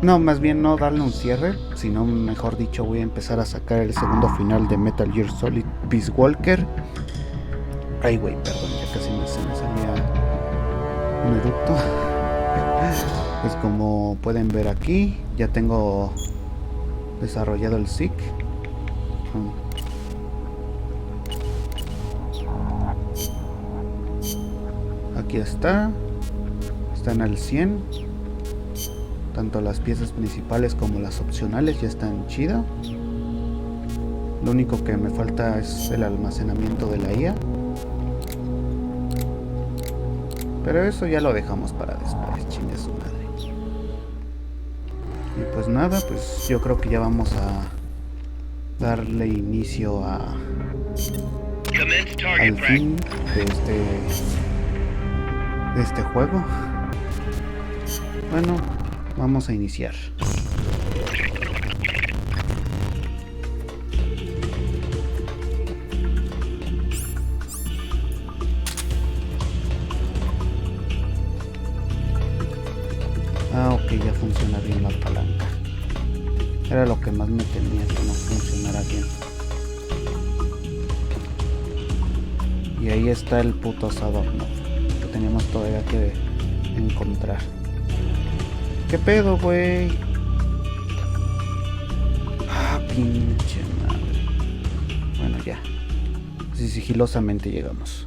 No, más bien no darle un cierre, sino mejor dicho voy a empezar a sacar el segundo final de Metal Gear Solid Peace Walker. Ay, güey, perdón, ya casi se me salía un eructo. Pues como pueden ver aquí, ya tengo desarrollado el SIG. Aquí está en el 100. Tanto las piezas principales como las opcionales ya están chidas. Lo único que me falta es el almacenamiento de la IA. Pero eso ya lo dejamos para después, chingue su madre. Y pues nada, pues yo creo que ya vamos a darle inicio al fin de este juego. Bueno, vamos a iniciar. Ah, ok, ya funciona bien la palanca. Era lo que más me temía, que no funcionara bien. Y ahí está el puto asador, ¿no? Que teníamos todavía que encontrar. ¿Qué pedo, güey? Ah, pinche madre. Bueno, ya. Así sigilosamente llegamos.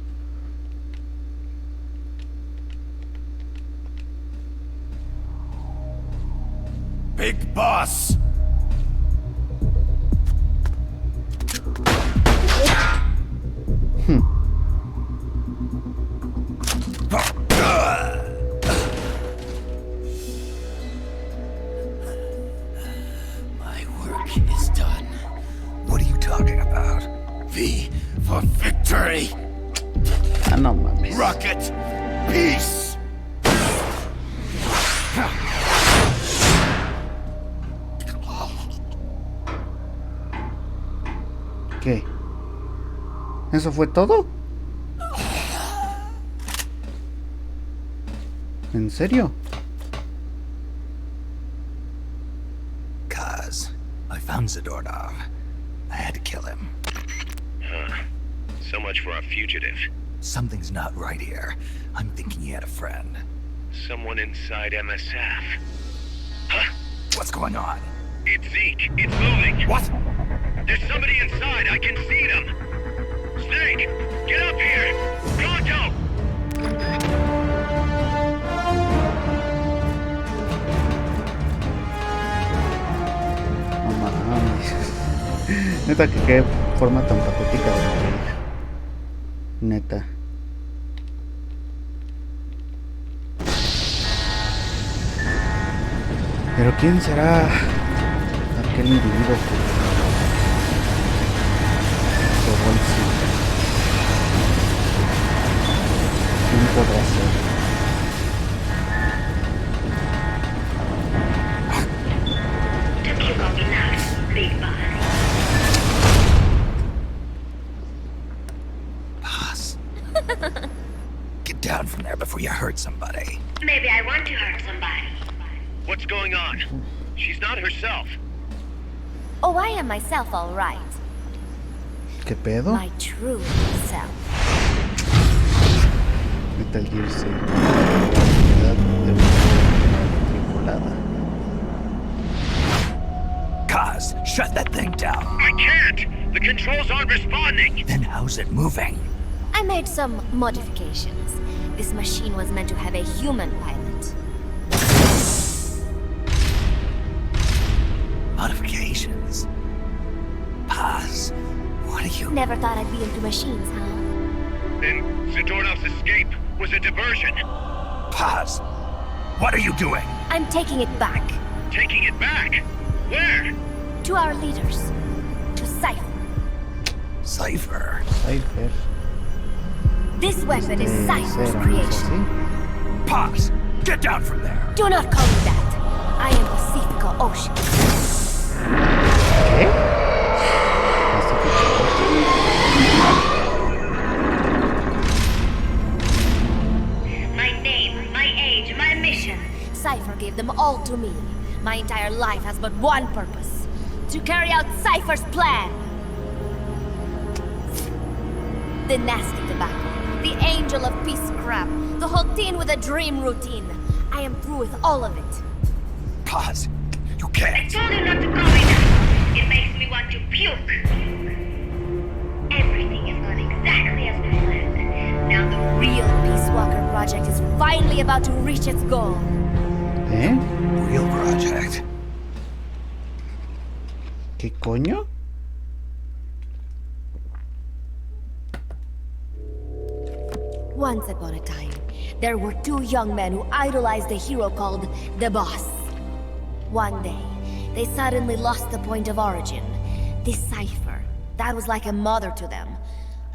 Big Boss! My work is done. What are you talking about? V for victory! Ah, no mames. Rocket! Peace! ¿Qué? ¿Eso fue todo? ¿En serio? Kaz, I found Zadornov. I had to kill him. Huh. So much for our fugitive. Something's not right here. I'm thinking he had a friend. Someone inside MSF. Huh? What's going on? It's Zeke. It's moving. What? There's somebody inside. I can see them. Snake, get up here. Pronto. No mames. Neta que qué forma tan patética de morir. Neta. Pero ¿quién será aquel individuo que robó el sitio? ¿Quién podrá ser? Boss. Get down from there before you hurt somebody. Maybe I want to hurt somebody. What's going on? She's not herself. Oh, I am myself, all right. ¿Qué pedo? My true self. Metal Gear Solid tripulada. Kaz, shut that thing down. I can't. The controls aren't responding. Then how's it moving? I made some modifications. This machine was meant to have a human pilot. Modifications? Kaz, what are you... Never thought I'd be into machines, huh? Then Zadornov's escape was a diversion. Kaz, what are you doing? I'm taking it back. Taking it back? Where? To our leaders. To Cypher. Cypher. Cypher. This weapon is Cypher's Cero, ¿no es creation. así? Paz, get down from there. Do not call me that. I am Pacifico Ocean. ¿Qué? My name, my age, my mission. Cypher gave them all to me. My entire life has but one purpose. To carry out Cypher's plan. The nasty tobacco. The angel of peace crap. The whole teen with a dream routine. I am through with all of it. Pause. You can't. Told you not to call me that. It makes me want to puke. Everything is going exactly as planned. Now the Real Peace Walker project is finally about to reach its goal. ¿Eh? Real project. ¿Qué coño? Once upon a time, there were two young men who idolized a hero called the Boss. One day, they suddenly lost the point of origin. This Cypher, that was like a mother to them.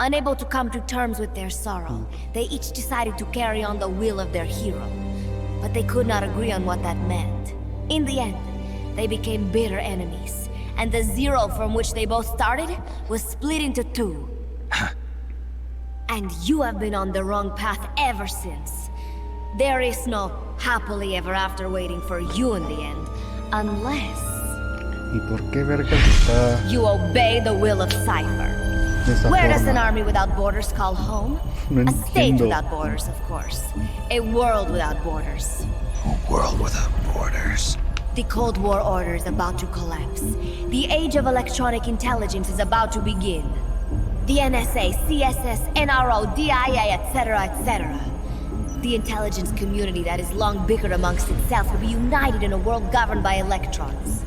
Unable to come to terms with their sorrow, they each decided to carry on the will of their hero. But they could not agree on what that meant. In the end, they became bitter enemies, and the zero from which they both started was split into two. And you have been on the wrong path ever since. There is no happily ever after waiting for you in the end, unless ¿Y por qué vergas está you obey the will of Cypher. de esa Where does an forma? army without borders call home? No A state entiendo. without borders, of course. A world without borders. A world without borders. The Cold War order is about to collapse. The age of electronic intelligence is about to begin. The NSA, CSS, NRO, DIA, etc., etc. The intelligence community that has long bickered amongst itself will be united in a world governed by electrons.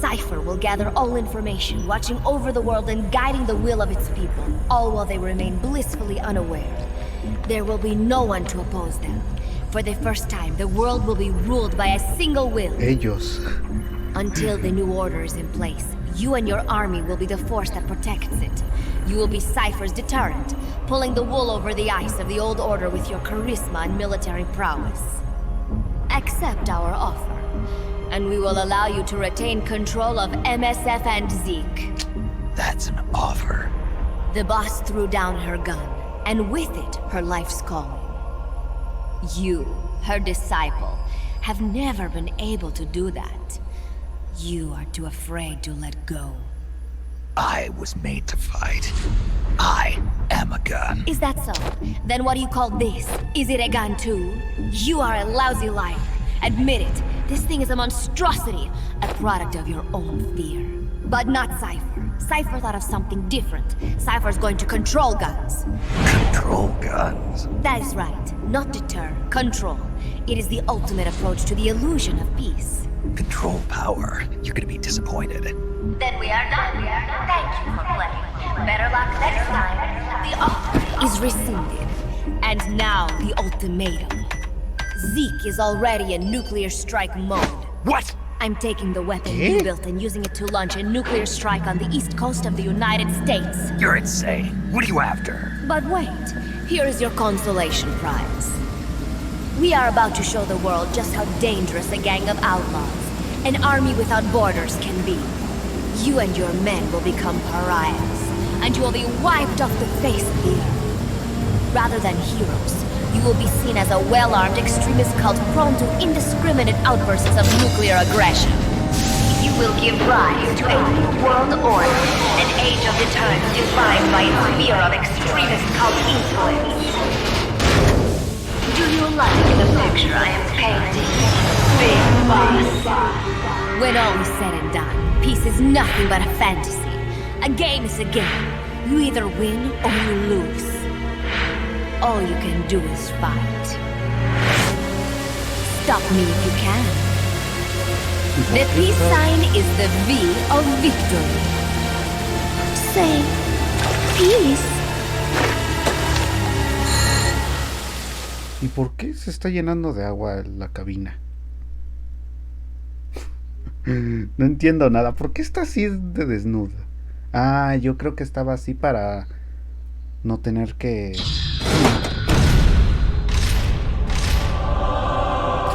Cypher will gather all information, watching over the world and guiding the will of its people, all while they remain blissfully unaware. There will be no one to oppose them. For the first time, the world will be ruled by a single will. Ellos. Until the new order is in place, you and your army will be the force that protects it. You will be Cypher's deterrent, pulling the wool over the eyes of the old order with your charisma and military prowess. Accept our offer, and we will allow you to retain control of MSF and Zeke. That's an offer. The boss threw down her gun, and with it, her life's calling. You, her disciple, have never been able to do that. You are too afraid to let go. I was made to fight. I am a gun. Is that so? Then what do you call this? Is it a gun too? You are a lousy liar. Admit it. This thing is a monstrosity, a product of your own fear. But not Cypher. Cypher thought of something different. Cypher's going to control guns. Control guns. That is right. Not deter, control. It is the ultimate approach to the illusion of peace. Control power. You're gonna be disappointed. Then we are done. Thank you for playing. Better luck next time. The offer is rescinded. And now the ultimatum. Zeke is already in nuclear strike mode. What? I'm taking the weapon you built and using it to launch a nuclear strike on the east coast of the United States. You're insane. What are you after? But wait, here is your consolation prize. We are about to show the world just how dangerous a gang of outlaws, an army without borders, can be. You and your men will become pariahs, and you will be wiped off the face of the earth. Rather than heroes, you will be seen as a well-armed extremist cult prone to indiscriminate outbursts of nuclear aggression. You will give rise to a new world order, an age of deterrence defined by its fear of extremist cult influence. Do you like the picture I am painting, Big Boss? When all is said and done, peace is nothing but a fantasy. A game is a game. You either win or you lose. All you can do is fight. Stop me if you can. The peace sign is the V of victory. Say, peace. ¿Y por qué se está llenando de agua la cabina? No entiendo nada. ¿Por qué está así de desnuda? Ah, yo creo que estaba así para no tener que...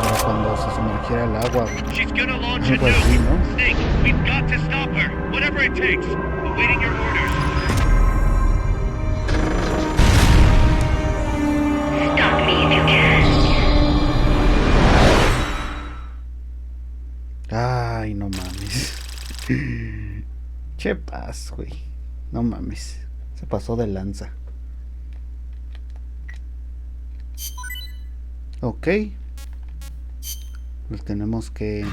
Para cuando se sumergiera el agua. She's gonna launch a Algo así, nuke. ¿no? Snake, we've got to stop her. Whatever it takes. Awaiting your orders. Stop me if you can. Che paz, güey. No mames. Se pasó de lanza. Ok. Pues tenemos que...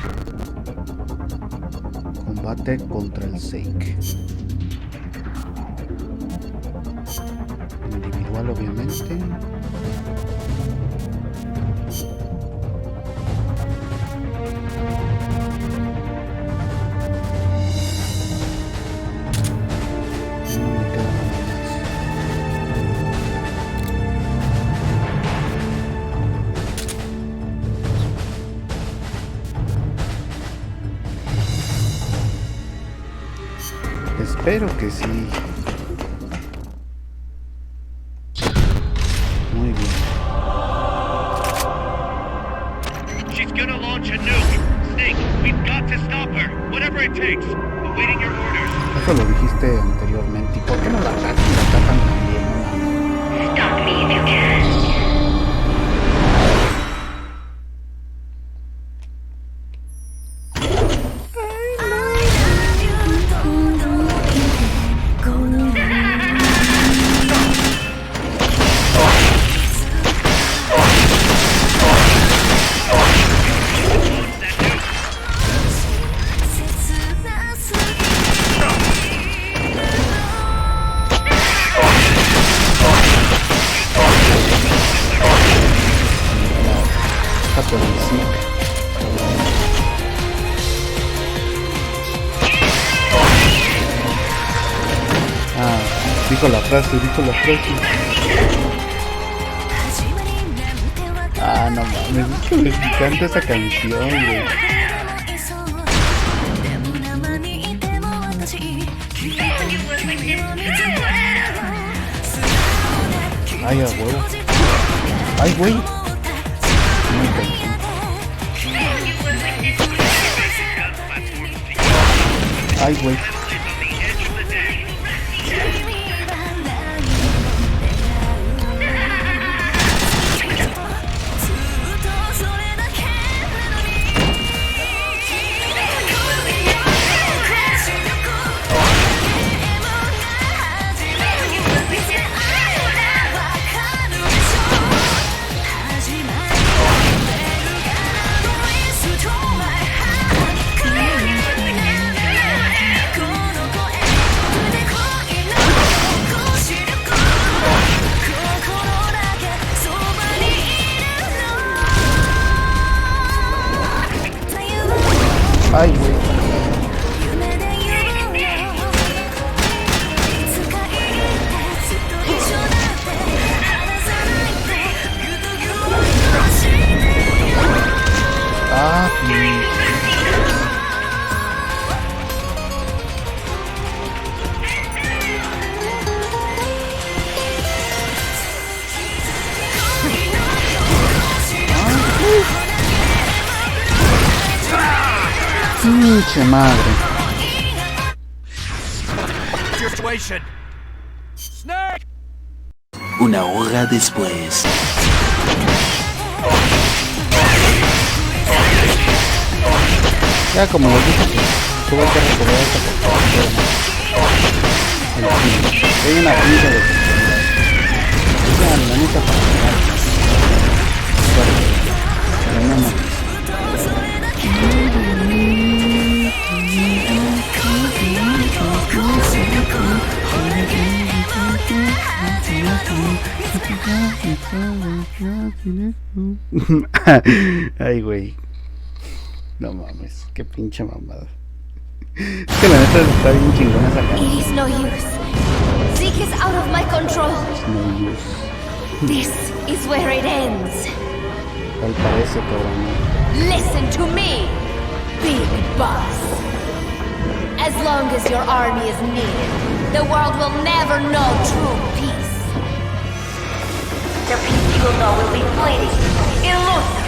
Combate contra el Sake. Individual, obviamente. Espero que sí. Muy bien. She's gonna launch a nuke. Snake, we've got to stop her. Whatever it takes. Awaiting your orders. Eso lo dijiste anteriormente. ¿Y por qué no la atacan? La atacan también. Stop me if you can. Dijo la frase. Ah, no mames, es que me encanta esa canción, güey. Ay, a huevo. Ay, güey. Ay, güey. Ay, güey. Ah, pinche madre. Una hora después. Ya como lo dije, tuve que recorrer esta portada. Hay una pinche de... Ya, la neta para jugar. Pero no mames. Ay, güey. No mames, qué pinche mamada. Es que la neta está bien chingona esa canción. It is no use. Zeke is out of my control. No use. This is where it ends. Tal parece, cabrón. Listen to me, Big Boss. As long as your army is needed, the world will never know true peace. The peace you will know will be fleeting, elusive.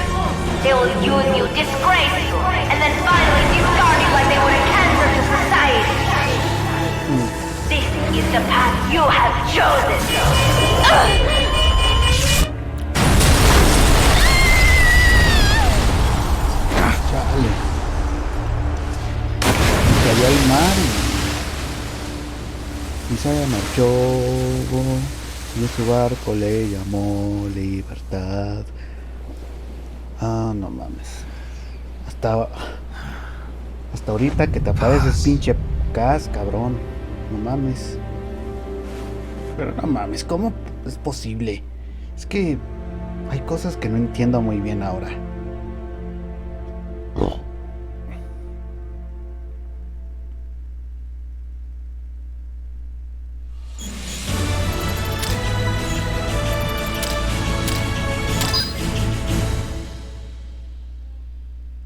They will use you, disgrace you, and then finally discard you like they would a cancer to society. This is the path you have chosen. Chale. Cayó al mar se marchó y en su barco le llamó libertad. Ah, no mames. Hasta ahorita que te apareces, pinche Kaz, cabrón. No mames. Pero no mames, ¿cómo es posible? Es que hay cosas que no entiendo muy bien ahora.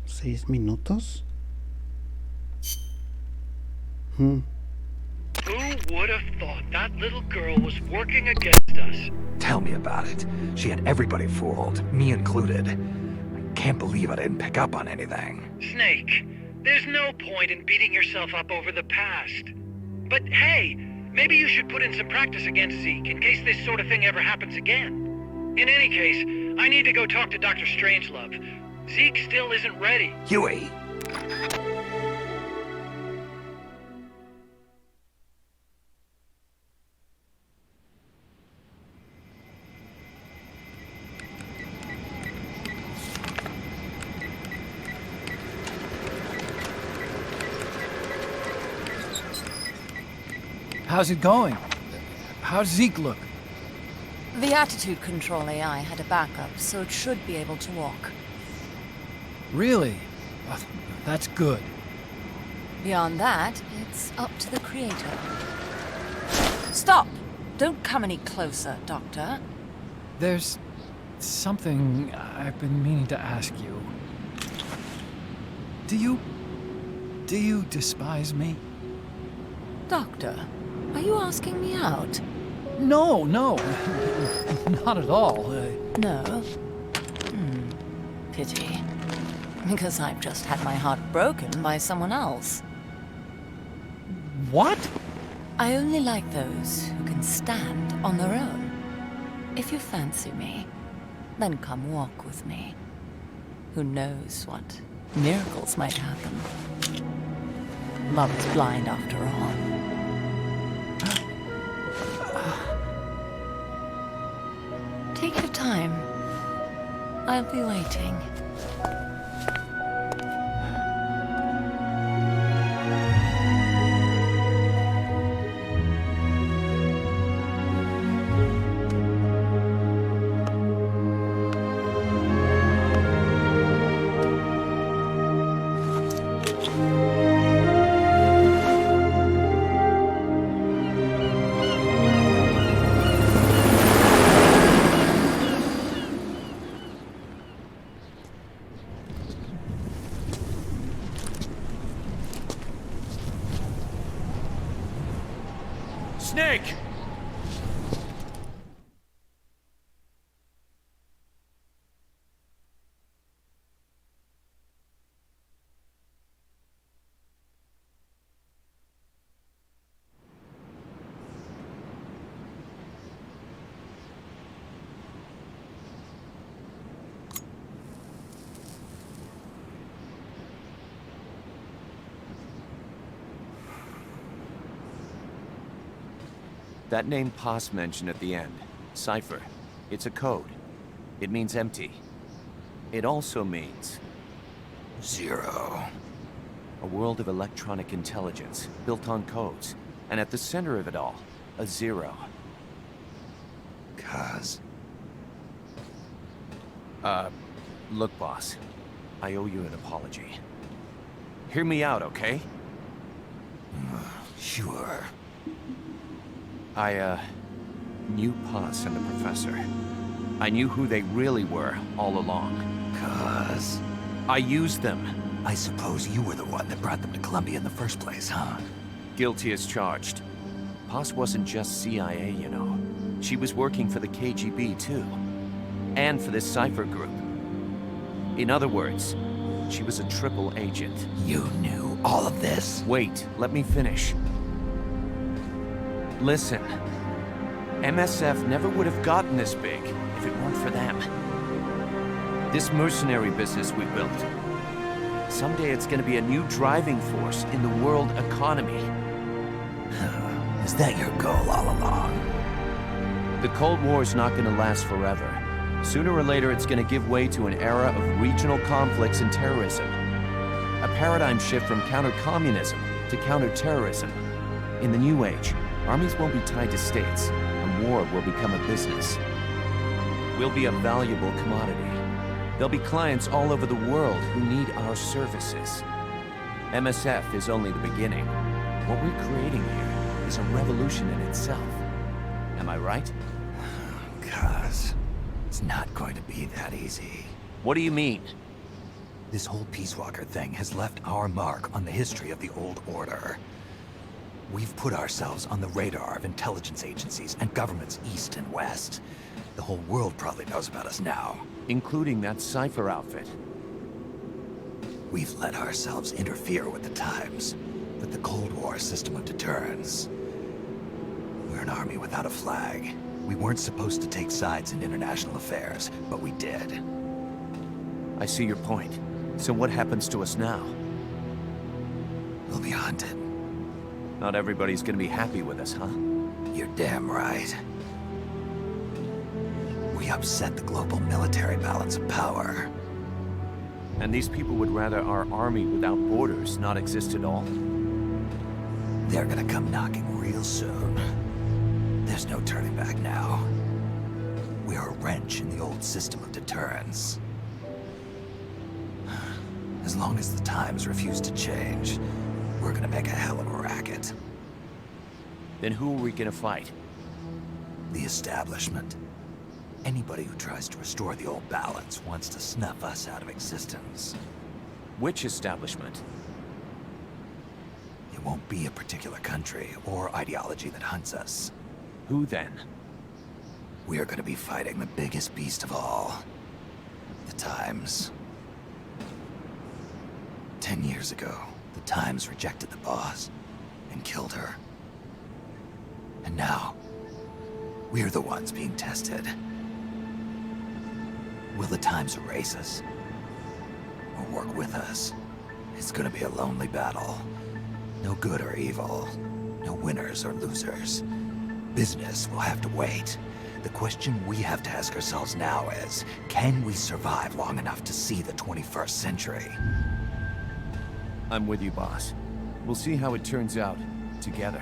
¿6 minutos? Who would have thought that little girl was working against us? Tell me about it. She had everybody fooled, me included. I can't believe I didn't pick up on anything. Snake, there's no point in beating yourself up over the past. But hey, maybe you should put in some practice against Zeke in case this sort of thing ever happens again. In any case, I need to go talk to Dr. Strangelove. Zeke still isn't ready. Huey! How's it going? How's Zeke look? The attitude control AI had a backup, so it should be able to walk. Really? Well, that's good. Beyond that, it's up to the creator. Stop! Don't come any closer, Doctor. There's something I've been meaning to ask you. Do you despise me? Doctor, are you asking me out? No, not at all. No? Pity. Because I've just had my heart broken by someone else. What? I only like those who can stand on their own. If you fancy me, then come walk with me. Who knows what miracles might happen. Love is blind after all. Take your time. I'll be waiting. Snake! That name Paz mentioned at the end, Cipher, it's a code. It means empty. It also means... Zero. a world of electronic intelligence, built on codes. And at the center of it all, a zero. Kaz. Look, boss. I owe you an apology. Hear me out, okay? Sure. I knew Paz and the Professor. I knew who they really were all along. Kaz. I used them. I suppose you were the one that brought them to Columbia in the first place, huh? Guilty as charged. Paz wasn't just CIA, you know. She was working for the KGB, too. And for this Cipher group. In other words, she was a triple agent. You knew all of this? Wait, let me finish. Listen. MSF never would have gotten this big if it weren't for them. This mercenary business we built. Someday it's gonna be a new driving force in the world economy. Is that your goal all along? The Cold War's not gonna last forever. Sooner or later, it's gonna give way to an era of regional conflicts and terrorism. A paradigm shift from counter-communism to counter-terrorism. In the new age, armies won't be tied to states, and war will become a business. We'll be a valuable commodity. There'll be clients all over the world who need our services. MSF is only the beginning. What we're creating here is a revolution in itself. Am I right? Cuz, it's not going to be that easy. What do you mean? This whole Peace Walker thing has left our mark on the history of the Old Order. We've put ourselves on the radar of intelligence agencies and governments east and west. The whole world probably knows about us now. Including that Cypher outfit. We've let ourselves interfere with the times, with the Cold War system of deterrence. We're an army without a flag. We weren't supposed to take sides in international affairs, but we did. I see your point. So what happens to us now? We'll be hunted. Not everybody's gonna be happy with us, huh? You're damn right. We upset the global military balance of power. And these people would rather our army without borders not exist at all? They're gonna come knocking real soon. There's no turning back now. We're a wrench in the old system of deterrence. As long as the times refuse to change, we're gonna make a hell of a racket. Then who are we gonna fight? The establishment. Anybody who tries to restore the old balance wants to snuff us out of existence. Which establishment? It won't be a particular country or ideology that hunts us. Who then? We are going to be fighting the biggest beast of all. The Times. 10 years ago, the Times rejected the boss and killed her. And now, we're the ones being tested. Will the Times erase us? Or work with us? It's gonna be a lonely battle. No good or evil. No winners or losers. Business will have to wait. The question we have to ask ourselves now is, can we survive long enough to see the 21st century? I'm with you, boss. We'll see how it turns out together.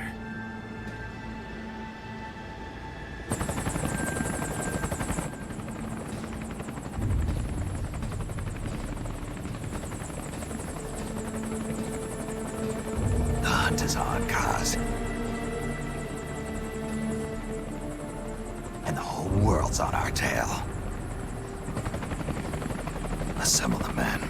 The hunt is on, Kaz. And the whole world's on our tail. Assemble the men.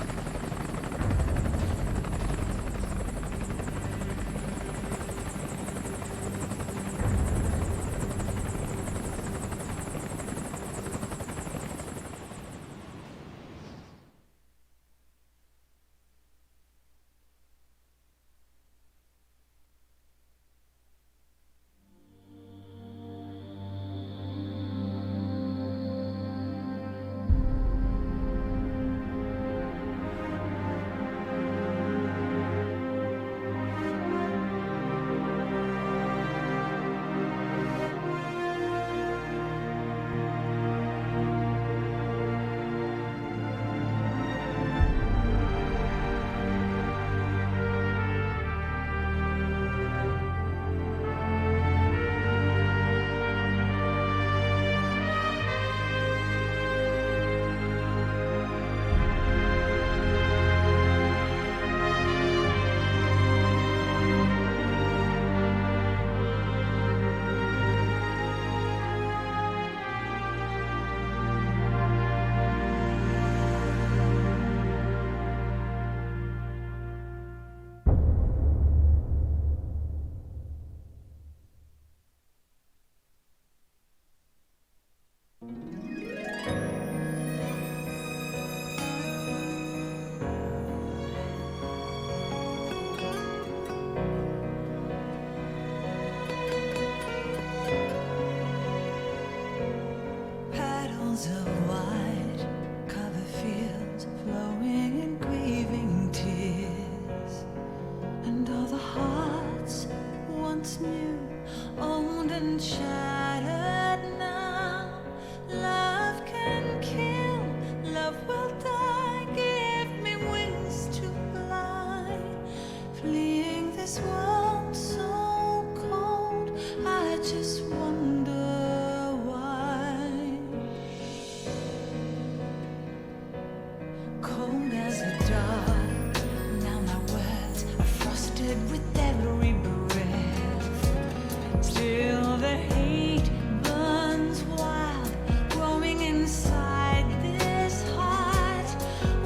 so dark. Now my words are frosted with every breath. Still the hate burns wild, growing inside this heart.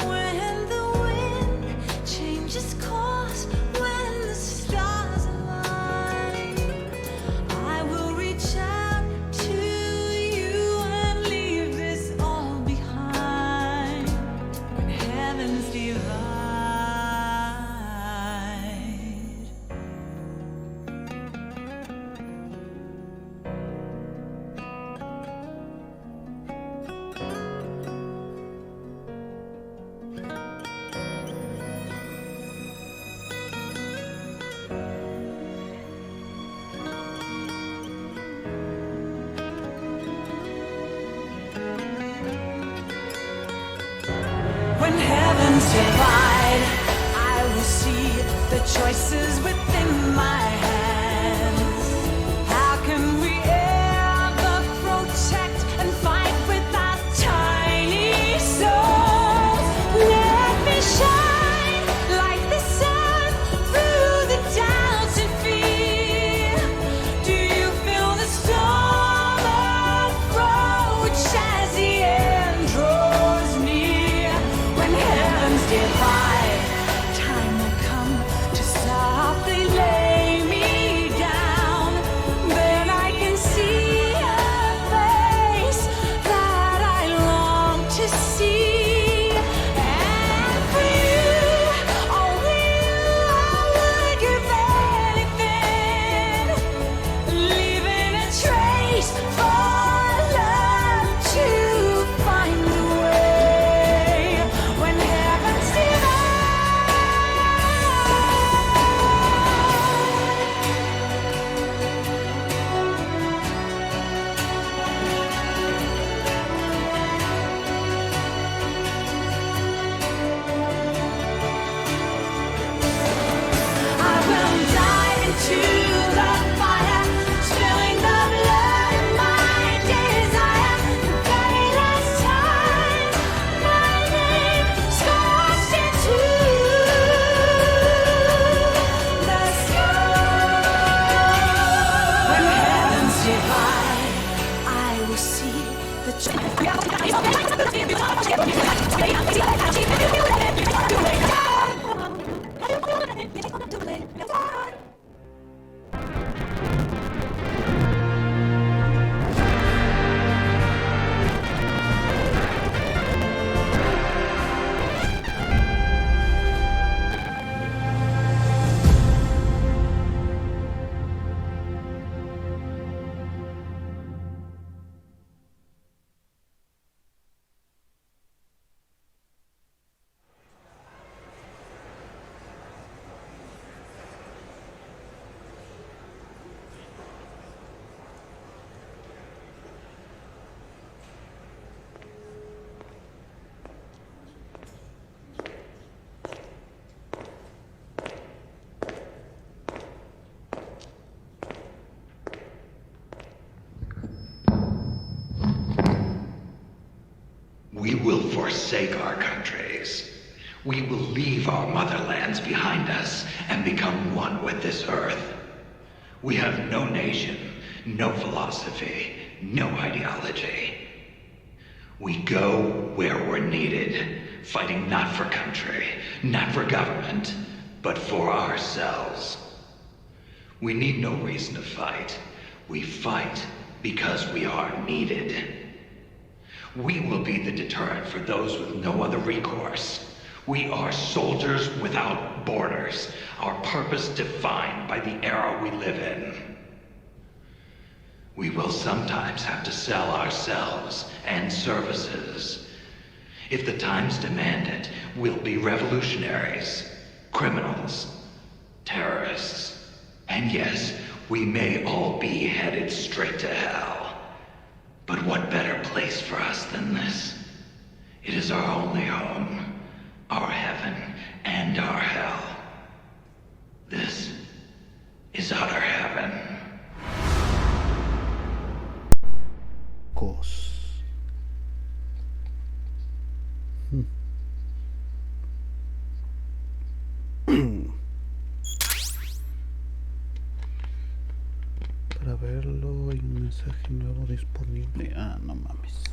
When the wind changes course, when the stars align, I will reach out to you and leave this all behind. When heavens divide. When heavens divide, I will see the choices within my hands. How can we ever protect and fight with our tiny souls? Let me shine like the sun through the doubts and fear. Do you feel the storm approach as the end draws near? When heavens divide, time will come to softly lay me down. Then I can see a face that I long to see. And for you, only you, I would give anything, leaving a trace for love to find the way. When heavens divide. I will dive into the fire, spilling the blood of my desire. The very last time, my name scorched into the sky. When heavens divide, I will see the We will forsake our countries. We will leave our motherlands behind us and become one with this earth. We have no nation, no philosophy, no ideology. We go where we're needed, fighting not for country, not for government, but for ourselves. We need no reason to fight. We fight because we are needed. We will be the deterrent for those with no other recourse. We are soldiers without borders, our purpose defined by the era we live in. We will sometimes have to sell ourselves and services. If the times demand it, we'll be revolutionaries, criminals, terrorists, and yes, we may all be headed straight to hell. But what better place for us than this? It is our only home, our heaven and our hell. This is utter heaven. para verlo. Hay un mensaje nuevo disponible. Ah, no mames.